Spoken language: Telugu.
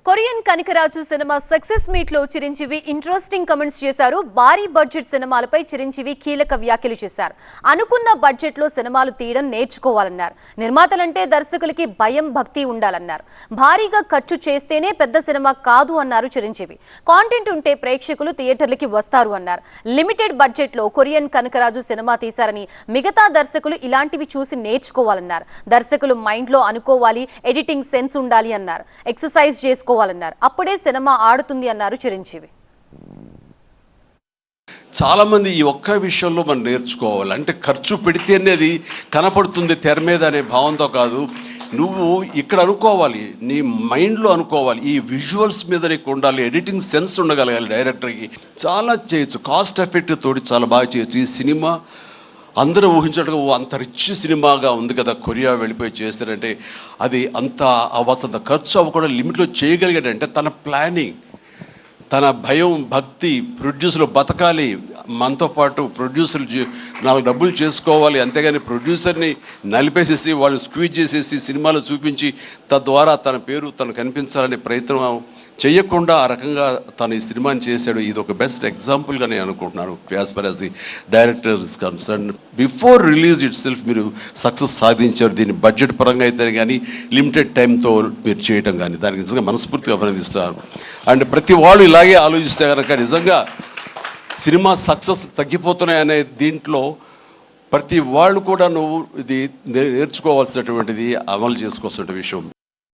Korean Kanakaraju cinema success meet లో చిరంజీవి ఇంట్రెస్టింగ్ కమెంట్స్ చేశారు. భారీ బడ్జెట్ సినిమాలపై చిరంజీవి కీలక వ్యాఖ్యలు చేశారు. అనుకున్న బడ్జెట్ లో సినిమాలు తీయడం నేర్చుకోవాలన్నారు. నిర్మాతలంటే దర్శకులకి భయం భక్తి ఉండాలన్నారు. భారీగా ఖర్చు చేస్తేనే పెద్ద సినిమా కాదు అన్నారు చిరంజీవి. కాంటెంట్ ఉంటే ప్రేక్షకులు థియేటర్లకి వస్తారు అన్నారు. లిమిటెడ్ బడ్జెట్ లో కొరియన్ కనకరాజు సినిమా తీశారని మిగతా దర్శకులు ఇలాంటివి చూసి నేర్చుకోవాలన్నారు. దర్శకులు మైండ్ లో అనుకోవాలి, ఎడిటింగ్ సెన్స్ ఉండాలి అన్నారు. ఎక్సర్సైజ్ చేసుకోవాలన్నారు. అప్పుడే సినిమా ఆడుతుంది అన్నారు చిరంజీవి. చాలా మంది ఈ ఒక్క విషయంలో మనం నేర్చుకోవాలి. అంటే ఖర్చు పెడితేనే అది కనపడుతుంది తెర మీద అనే భావంతో కాదు, నువ్వు ఇక్కడ అనుకోవాలి, నీ మైండ్లో అనుకోవాలి. ఈ విజువల్స్ మీద నీకు ఉండాలి, ఎడిటింగ్ సెన్స్ ఉండగలగాలి. డైరెక్టర్కి చాలా చేయొచ్చు, కాస్ట్ ఎఫెక్ట్ తోటి చాలా బాగా చేయొచ్చు. ఈ సినిమా అందరూ ఊహించడం అంత రిచ్ సినిమాగా ఉంది కదా, కొరియా వెళ్ళిపోయి చేస్తారంటే అది అంత అవ్వాల్సినంత ఖర్చు అవ్వకుండా లిమిట్లో చేయగలిగాడంటే తన ప్లానింగ్, తన భయం భక్తి, ప్రొడ్యూసర్లు బతకాలి, మనతో పాటు ప్రొడ్యూసర్లు 4 డబ్బులు చేసుకోవాలి, అంతేగాని ప్రొడ్యూసర్ని నలిపేసేసి వాళ్ళు స్క్వీజ్ చేసేసి సినిమాలో చూపించి తద్వారా తన పేరు తను కనిపించాలనే ప్రయత్నం చేయకుండా ఆ రకంగా తను ఈ సినిమాని చేశాడు. ఇది ఒక బెస్ట్ ఎగ్జాంపుల్గా నేను అనుకుంటున్నాను. As for as the director is concern, before release it self మీరు సక్సెస్ సాధించారు. దీన్ని బడ్జెట్ పరంగా అయితే కానీ లిమిటెడ్ టైంతో మీరు చేయటం కానీ దానికి నిజంగా మనస్ఫూర్తిగా అభినందిస్తారు. అండ్ ప్రతి వాళ్ళు ఇలాగే ఆలోచిస్తే కనుక నిజంగా సినిమా సక్సెస్ తగ్గిపోతున్నాయనే దీంట్లో ప్రతి వాళ్ళు కూడా నువ్వు ఇది నేర్చుకోవాల్సినటువంటిది, అమలు చేసుకోవాల్సిన విషయం.